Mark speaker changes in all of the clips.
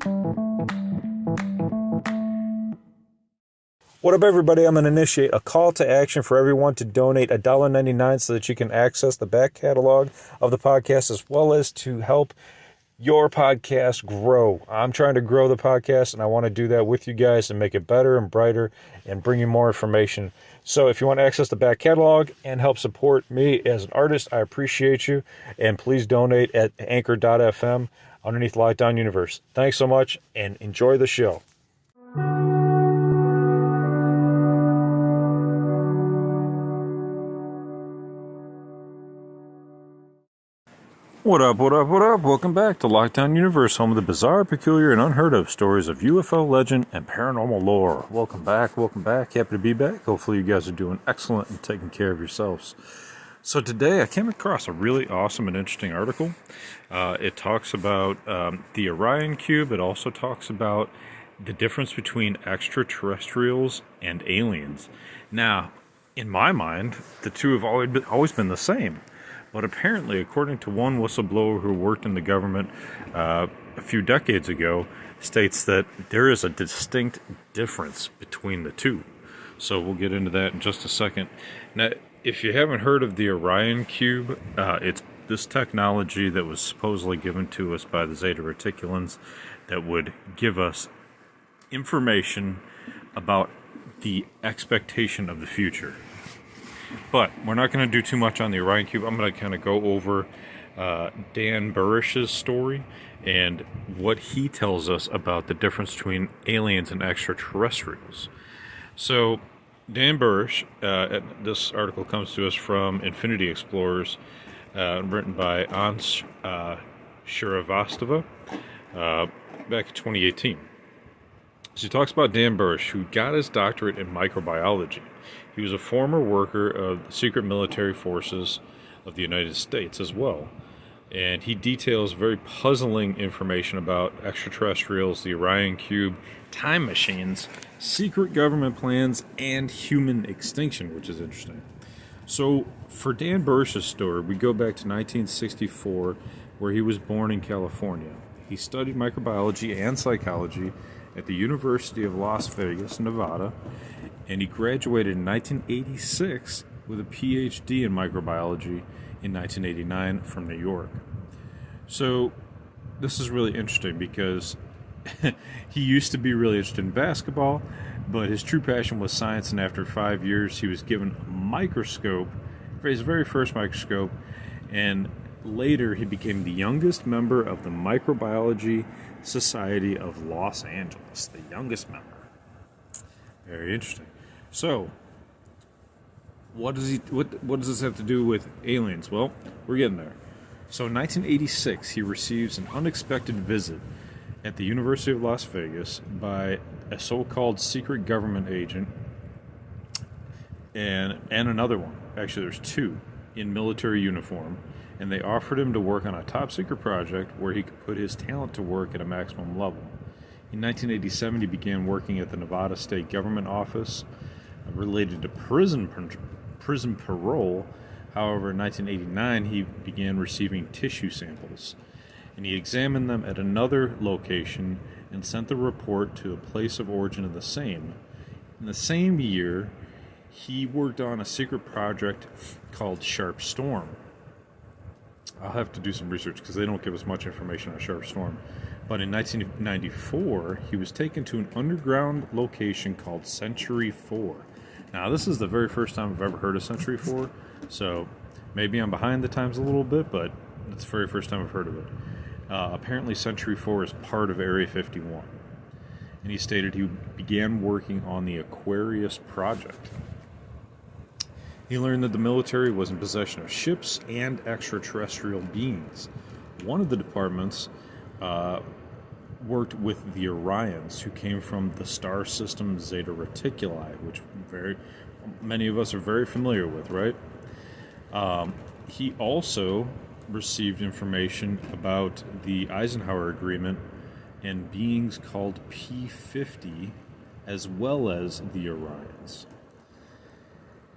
Speaker 1: What up, everybody? I'm going to initiate a call to action for everyone to donate $1.99 so that you can access the back catalog of the podcast, as well as to help your podcast grow. I'm trying to grow the podcast, and I want to do that with you guys and make it better and brighter and bring you more information. So if you want to access the back catalog and help support me as an artist, I appreciate you. And please donate at anchor.fm underneath Lockdown Universe. Thanks so much, and enjoy the show. What up, what up, what up? Welcome back to Lockdown Universe, home of the bizarre, peculiar, and unheard of stories of UFO legend and paranormal lore. Welcome back, welcome back. Happy to be back. Hopefully you guys are doing excellent and taking care of yourselves. So today I came across a really awesome and interesting article. It talks about the Orion Cube. It also talks about the difference between extraterrestrials and aliens. Now, in my mind, the two have always been the same. But apparently, according to one whistleblower who worked in the government a few decades ago, states that there is a distinct difference between the two. So we'll get into that in just a second. Now, if you haven't heard of the Orion Cube, it's this technology that was supposedly given to us by the Zeta Reticulans that would give us information about the expectation of the future. But we're not going to do too much on the Orion Cube. I'm going to kind of go over Dan Burrish's story and what he tells us about the difference between aliens and extraterrestrials. So Dan Burrish, this article comes to us from Infinity Explorers, written by Ansh Shrivastava back in 2018. So he talks about Dan Burrish, who got his doctorate in microbiology. He was a former worker of the secret military forces of the United States as well. And he details very puzzling information about extraterrestrials, the Orion Cube, time machines, secret government plans, and human extinction, which is interesting. So for Dan Burrish's story, we go back to 1964, where he was born in California. He studied microbiology and psychology at the University of Las Vegas, Nevada, and he graduated in 1986 with a PhD in microbiology in 1989 from New York. So this is really interesting because he used to be really interested in basketball, but his true passion was science, and after 5 years he was given a microscope, for his very first microscope, and later he became the youngest member of the Microbiology Society of Los Angeles, the youngest member. Very interesting. So, what does this have to do with aliens? Well, we're getting there. So in 1986, he receives an unexpected visit at the University of Las Vegas by a so-called secret government agent and another one. Actually, there's two in military uniform, and they offered him to work on a top-secret project where he could put his talent to work at a maximum level. In 1987, he began working at the Nevada State Government Office related to prison parole. However, in 1989, he began receiving tissue samples, and he examined them at another location and sent the report to a place of origin of the same. In the same year, he worked on a secret project called Sharp Storm. I'll have to do some research because they don't give us much information on Sharp Storm. But in 1994, he was taken to an underground location called Century 4. Now, this is the very first time I've ever heard of Century 4, so maybe I'm behind the times a little bit, but it's the very first time I've heard of it. Apparently, Century 4 is part of Area 51. And he stated he began working on the Aquarius project. He learned that the military was in possession of ships and extraterrestrial beings. One of the departments worked with the Orions, who came from the star system Zeta Reticuli, which many of us are very familiar with, right? He also received information about the Eisenhower Agreement and beings called P-50, as well as the Orions.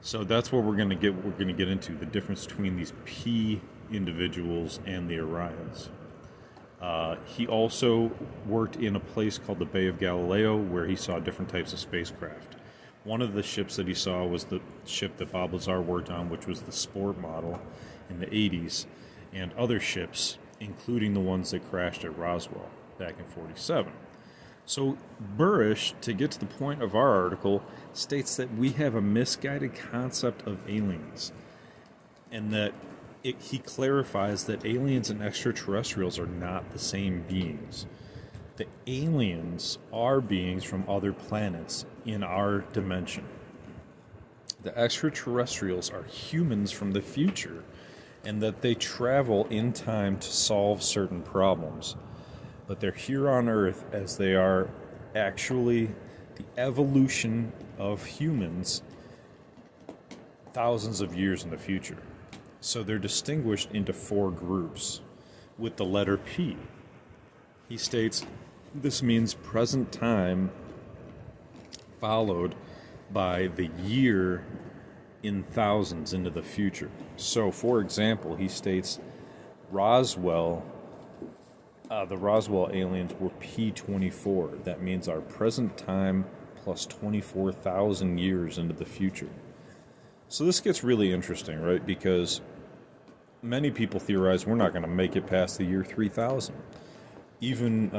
Speaker 1: So that's what we're going to get into, the difference between these P individuals and the Orions. He also worked in a place called the Bay of Galileo, where he saw different types of spacecraft. One of the ships that he saw was the ship that Bob Lazar worked on, which was the Sport model in the 80s, and other ships, including the ones that crashed at Roswell back in 47. So Burrish, to get to the point of our article, states that we have a misguided concept of aliens, and that he clarifies that aliens and extraterrestrials are not the same beings. The aliens are beings from other planets in our dimension. The extraterrestrials are humans from the future, and that they travel in time to solve certain problems. But they're here on Earth as they are actually the evolution of humans thousands of years in the future. So they're distinguished into 4 groups with the letter P. He states this means present time followed by the year in thousands into the future. So, for example, he states Roswell, the Roswell aliens were P24. That means our present time plus 24,000 years into the future. So this gets really interesting, right? Because many people theorize we're not going to make it past the year 3000. Even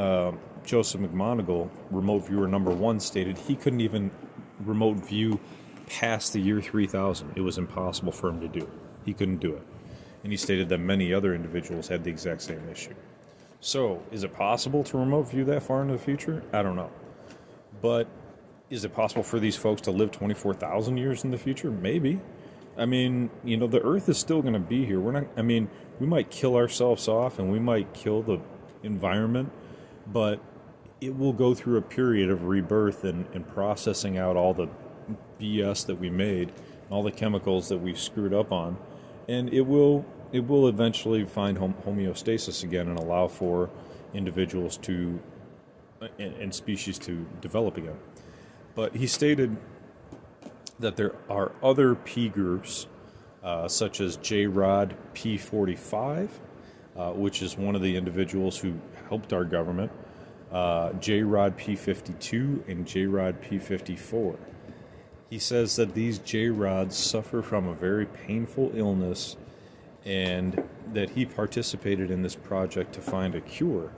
Speaker 1: Joseph McMoneagle, remote viewer number 1, stated he couldn't even remote view past the year 3000. It was impossible for him to do it. He couldn't do it. And he stated that many other individuals had the exact same issue. So, is it possible to remote view that far into the future? I don't know. But is it possible for these folks to live 24,000 years in the future? Maybe. I mean, the Earth is still going to be here. We might kill ourselves off and we might kill the environment, but it will go through a period of rebirth and processing out all the BS that we made, all the chemicals that we screwed up on, and it will eventually find homeostasis again and allow for individuals to and species to develop again. But he stated that there are other P groups, such as J-Rod P45, which is one of the individuals who helped our government, J-Rod P52, and J-Rod P54. He says that these J-Rods suffer from a very painful illness and that he participated in this project to find a cure,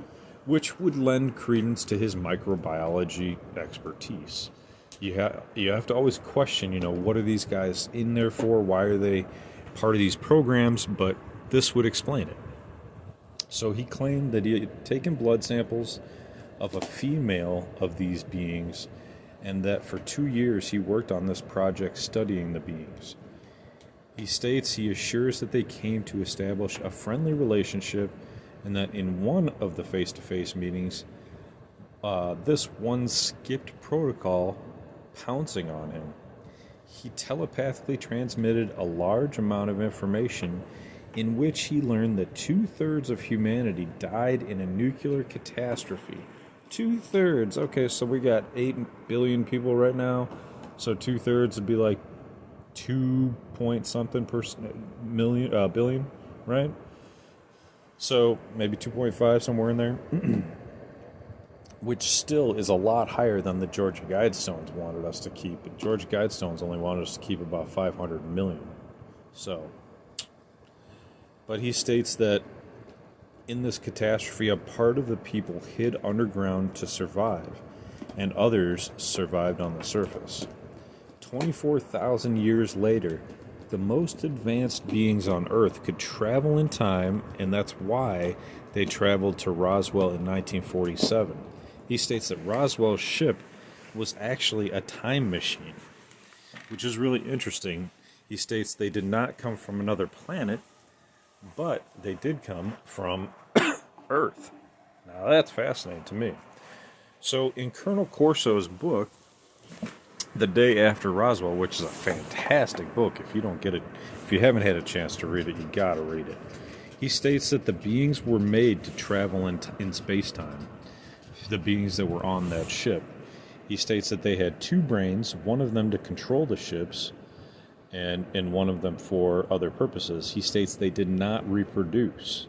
Speaker 1: which would lend credence to his microbiology expertise. You have to always question, what are these guys in there for? Why are they part of these programs? But this would explain it. So he claimed that he had taken blood samples of a female of these beings, and that for 2 years he worked on this project studying the beings. He states he assures that they came to establish a friendly relationship, and that in one of the face-to-face meetings, this one skipped protocol, pouncing on him. He telepathically transmitted a large amount of information in which he learned that 2/3 of humanity died in a nuclear catastrophe. 2/3. Okay, so we got 8 billion people right now, so 2/3 would be like 2 point something billion, right? So maybe 2.5, somewhere in there. Which still is a lot higher than the Georgia Guidestones wanted us to keep. The Georgia Guidestones only wanted us to keep about 500 million. But he states that in this catastrophe, a part of the people hid underground to survive, and others survived on the surface. 24,000 years later, the most advanced beings on Earth could travel in time, and that's why they traveled to Roswell in 1947. He states that Roswell's ship was actually a time machine, which is really interesting. He states they did not come from another planet, but they did come from Earth. Now that's fascinating to me. So in Colonel Corso's book, The Day After Roswell, which is a fantastic book, if you haven't had a chance to read it, you gotta read it. He states that the beings were made to travel in space-time, the beings that were on that ship. He states that they had 2 brains, one of them to control the ships, and one of them for other purposes. He states they did not reproduce.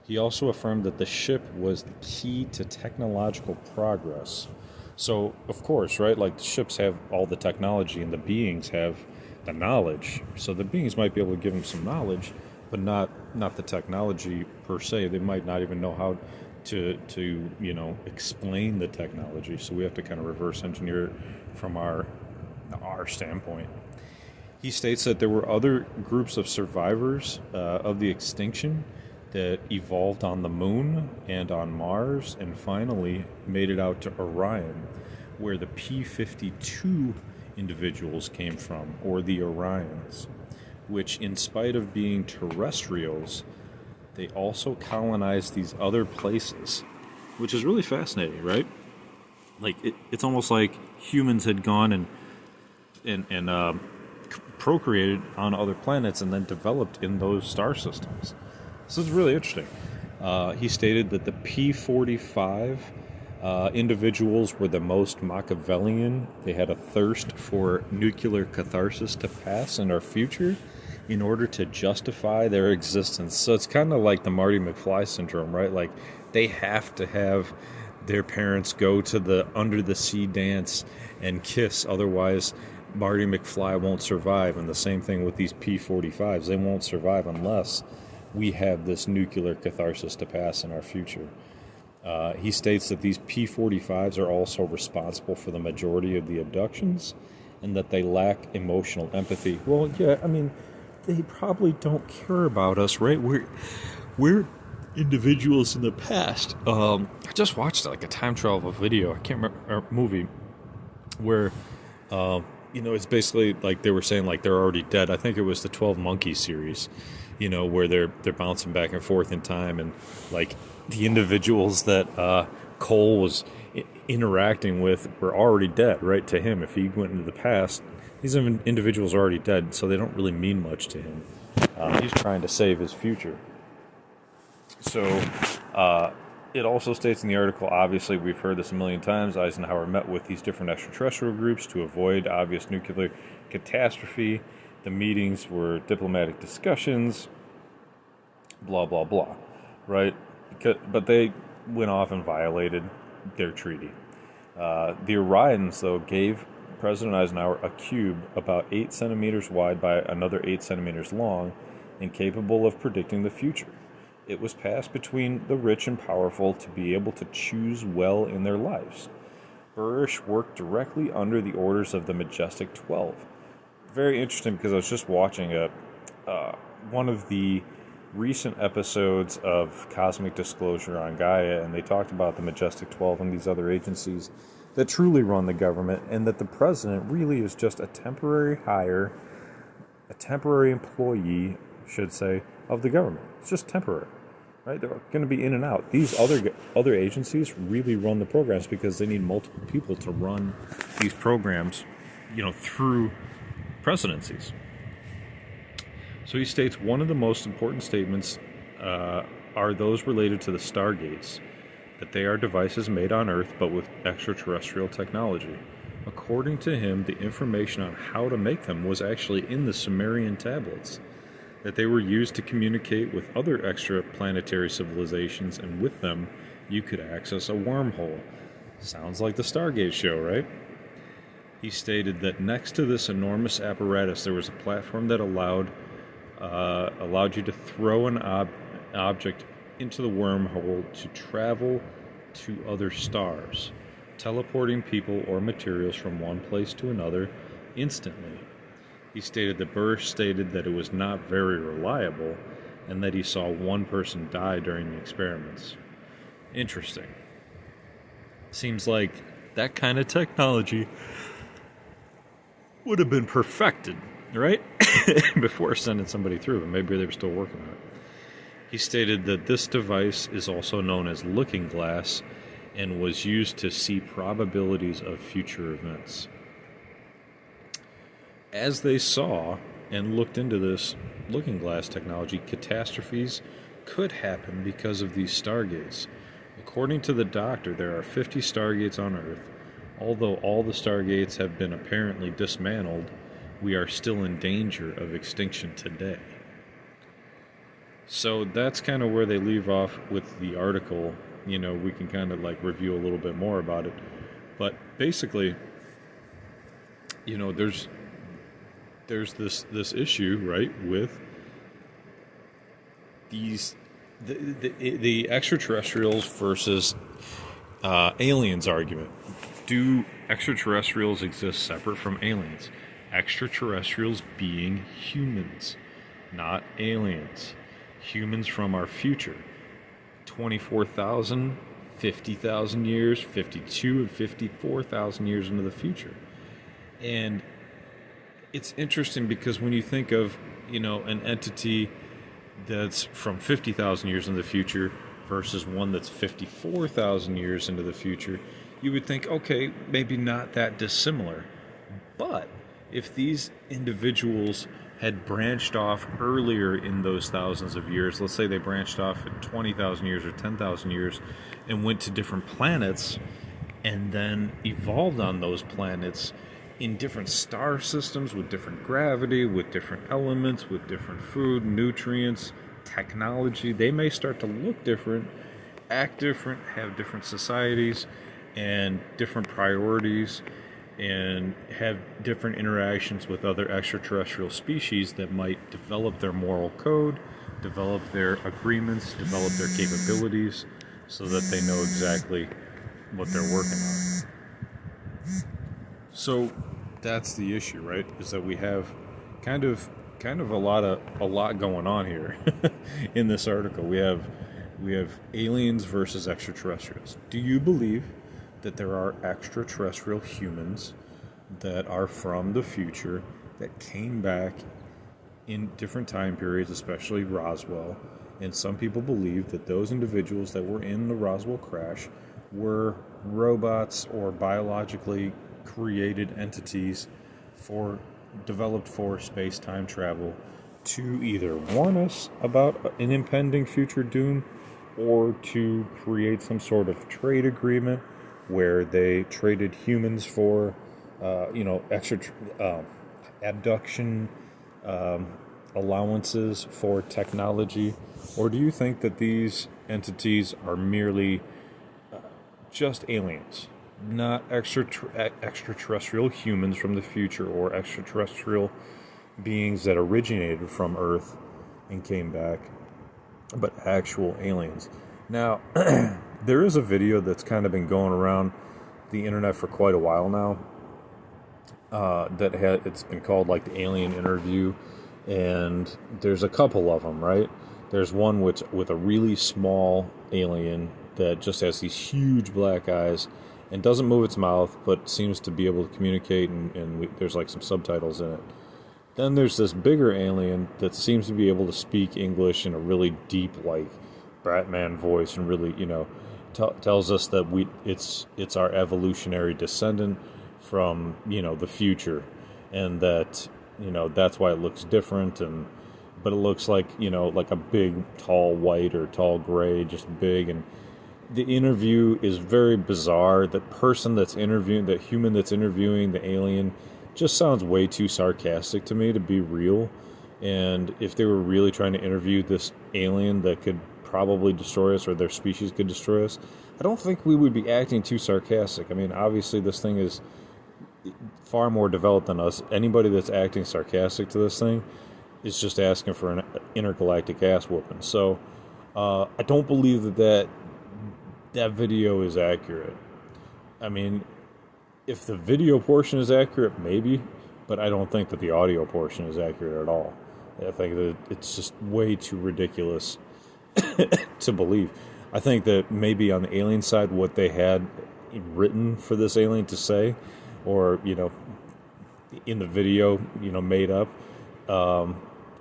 Speaker 1: He also affirmed that the ship was the key to technological progress. So, of course, right, like the ships have all the technology and the beings have the knowledge. So the beings might be able to give them some knowledge, but not the technology per se. They might not even know how to explain the technology. So we have to kind of reverse engineer it from our standpoint. He states that there were other groups of survivors of the extinction that evolved on the moon and on Mars and finally made it out to Orion, where the P-52 individuals came from, or the Orions, which, in spite of being terrestrials, they also colonized these other places, which is really fascinating, right? Like, it's almost like humans had gone and procreated on other planets and then developed in those star systems. This is really interesting. He stated that the P-45 individuals were the most Machiavellian. They had a thirst for nuclear catharsis to pass in our future in order to justify their existence. So it's kind of like the Marty McFly syndrome, right? Like, they have to have their parents go to the under the sea dance and kiss, otherwise Marty McFly won't survive. And the same thing with these P-45s. They won't survive unless we have this nuclear catharsis to pass in our future. He states that these P-45s are also responsible for the majority of the abductions and that they lack emotional empathy. Well, yeah, I mean, they probably don't care about us, right? We're individuals in the past. I just watched like a time travel video, I can't remember, or movie, where it's basically like they were saying like they're already dead. I think it was the 12 Monkeys series, where they're bouncing back and forth in time, and like the individuals that Cole was interacting with were already dead, right? To him, if he went into the past, these individuals are already dead, so they don't really mean much to him. He's trying to save his future. So it also states in the article, obviously we've heard this a million times, Eisenhower met with these different extraterrestrial groups to avoid obvious nuclear catastrophe. The meetings were diplomatic discussions, blah, blah, blah, right? But they went off and violated their treaty. The Orions, though, gave President Eisenhower a cube about 8 centimeters wide by another 8 centimeters long and capable of predicting the future. It was passed between the rich and powerful to be able to choose well in their lives. Burrish worked directly under the orders of the Majestic 12. Very interesting, because I was just watching one of the recent episodes of Cosmic Disclosure on Gaia, and they talked about the Majestic 12 and these other agencies that truly run the government, and that the president really is just a temporary hire, a temporary employee, should say, of the government. It's just temporary, right? They're going to be in and out. These other agencies really run the programs because they need multiple people to run these programs, through presidencies. So he states one of the most important statements are those related to the Stargates, that they are devices made on Earth but with extraterrestrial technology. According to him, the information on how to make them was actually in the Sumerian tablets, that they were used to communicate with other extraplanetary civilizations, and with them you could access a wormhole. Sounds like the Stargate show, right? He stated that next to this enormous apparatus there was a platform that allowed you to throw an object into the wormhole to travel to other stars, teleporting people or materials from one place to another instantly. He stated that Burrish stated that it was not very reliable and that he saw one person die during the experiments. Interesting. Seems like that kind of technology would have been perfected, right? Before sending somebody through, but maybe they were still working on it. He stated that this device is also known as looking glass and was used to see probabilities of future events. As they saw and looked into this looking glass technology, catastrophes could happen because of these stargates. According to the doctor, there are 50 stargates on Earth. Although all the stargates have been apparently dismantled, we are still in danger of extinction today. So that's kind of where they leave off with the article. We can kind of like review a little bit more about it. But basically, there's this issue, right, with these the extraterrestrials versus aliens argument. Do extraterrestrials exist separate from aliens? Extraterrestrials being humans, not aliens. Humans from our future. 24,000, 50,000 years, 52 and 54,000 years into the future. And it's interesting because when you think of, an entity that's from 50,000 years into the future versus one that's 54,000 years into the future, you would think, okay, maybe not that dissimilar. But if these individuals had branched off earlier in those thousands of years, let's say they branched off at 20,000 years or 10,000 years and went to different planets and then evolved on those planets in different star systems with different gravity, with different elements, with different food, nutrients, technology, they may start to look different, act different, have different societies and different priorities, and have different interactions with other extraterrestrial species that might develop their moral code, develop their agreements, develop their capabilities, so that they know exactly what they're working on. So that's the issue, right? Is that we have kind of a lot going on here in this article. We have aliens versus extraterrestrials. Do you believe that there are extraterrestrial humans that are from the future that came back in different time periods, especially Roswell? And some people believe that those individuals that were in the Roswell crash were robots or biologically created entities developed for space-time travel to either warn us about an impending future doom or to create some sort of trade agreement where they traded humans for, extra abduction allowances for technology? Or do you think that these entities are merely just aliens, not extraterrestrial humans from the future or extraterrestrial beings that originated from Earth and came back, but actual aliens? Now, there is a video that's kind of been going around the internet for quite a while now. It's been called like the Alien Interview, and there's a couple of them, right? There's one with a really small alien that just has these huge black eyes and doesn't move its mouth, but seems to be able to communicate, and there's like some subtitles in it. Then there's this bigger alien that seems to be able to speak English in a really deep, like Batman voice, and really, tells us that it's our evolutionary descendant from the future, and that that's why it looks different, but it looks like like a big tall white or tall gray, just big. And the interview is very bizarre. The person that's interviewing, the human that's interviewing the alien, just sounds way too sarcastic to me to be real. And if they were really trying to interview this alien that could probably destroy us, or their species could destroy us, I don't think we would be acting too sarcastic. I mean, obviously this thing is far more developed than us. Anybody that's acting sarcastic to this thing is just asking for an intergalactic ass whooping. So I don't believe that video is accurate. I mean, if the video portion is accurate, maybe, but I don't think that the audio portion is accurate at all. I think that it's just way too ridiculous to believe. I think that maybe on the alien side, what they had written for this alien to say, or in the video made up,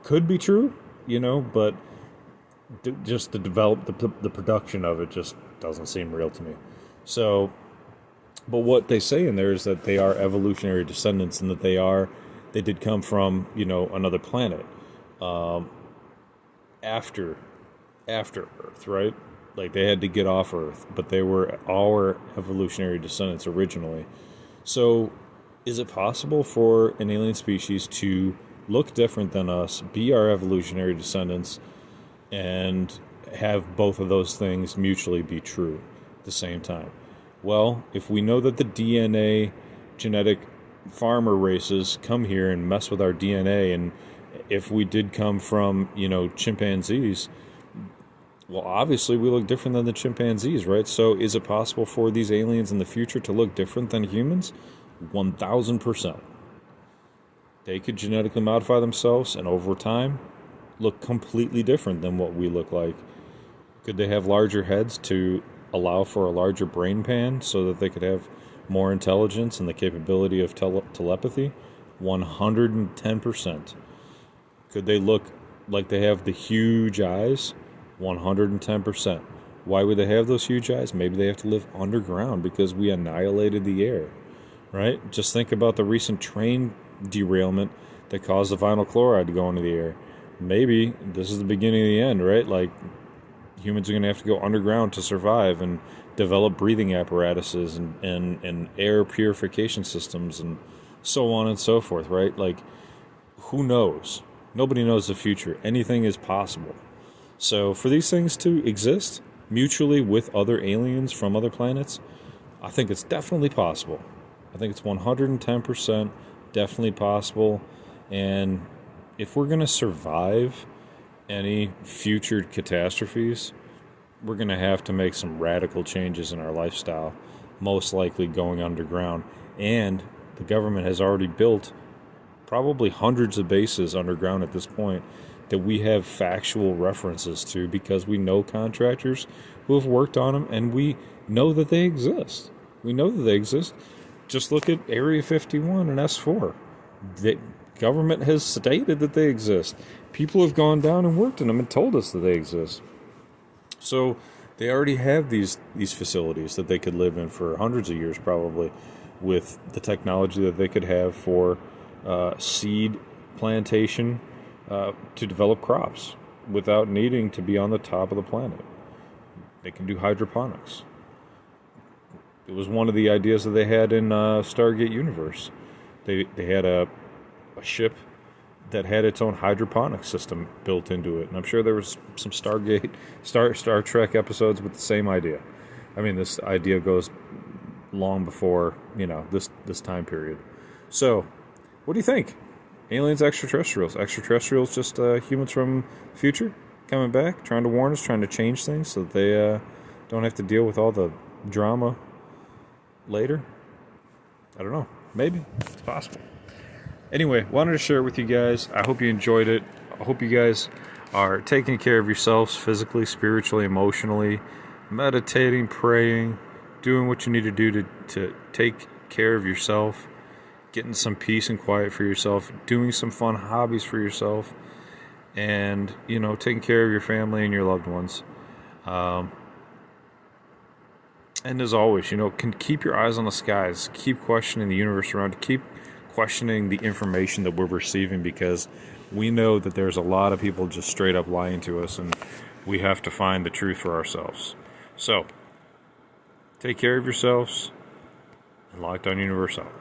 Speaker 1: could be true, but just the production of it just doesn't seem real to me. So, but what they say in there is that they are evolutionary descendants, and that they did come from another planet after Earth, right? Like they had to get off Earth, but they were our evolutionary descendants originally. So is it possible for an alien species to look different than us, be our evolutionary descendants, and have both of those things mutually be true at the same time? Well, if we know that the DNA genetic farmer races come here and mess with our DNA, and if we did come from, chimpanzees, well, obviously we look different than the chimpanzees, right? So is it possible for these aliens in the future to look different than humans? 1,000%. They could genetically modify themselves and over time look completely different than what we look like. Could they have larger heads to allow for a larger brain pan so that they could have more intelligence and the capability of telepathy? 110%. Could they look like they have the huge eyes? 110%. Why would they have those huge eyes? Maybe they have to live underground because we annihilated the air, right? Just think about the recent train derailment that caused the vinyl chloride to go into the air. Maybe this is the beginning of the end, right? Like, humans are going to have to go underground to survive and develop breathing apparatuses and air purification systems and so on and so forth, right? Like, who knows? Nobody knows the future. Anything is possible. So for these things to exist mutually with other aliens from other planets, I think it's definitely possible. I think it's 110% definitely possible. And if we're going to survive any future catastrophes, we're going to have to make some radical changes in our lifestyle, most likely going underground. And the government has already built probably hundreds of bases underground at this point that we have factual references to because we know contractors who have worked on them and we know that they exist. We know that they exist. Just look at Area 51 and S4. The government has stated that they exist. People have gone down and worked in them and told us that they exist. So they already have these facilities that they could live in for hundreds of years probably with the technology that they could have for seed plantation to develop crops without needing to be on the top of the planet. They can do hydroponics. It was one of the ideas that they had in Stargate Universe. They had a ship that had its own hydroponic system built into it, and I'm sure there was some Star Trek episodes with the same idea. I mean, this idea goes long before this time period. So, what do you think? Aliens, extraterrestrials? Extraterrestrials, just humans from the future coming back, trying to warn us, trying to change things so that they don't have to deal with all the drama later? I don't know. Maybe. It's possible. Anyway, wanted to share it with you guys. I hope you enjoyed it. I hope you guys are taking care of yourselves physically, spiritually, emotionally, meditating, praying, doing what you need to do to take care of yourself, getting some peace and quiet for yourself, doing some fun hobbies for yourself, and, taking care of your family and your loved ones. And as always, can keep your eyes on the skies, keep questioning the universe around, keep questioning the information that we're receiving, because we know that there's a lot of people just straight up lying to us, and we have to find the truth for ourselves. So, take care of yourselves, and Lockdown Universe out.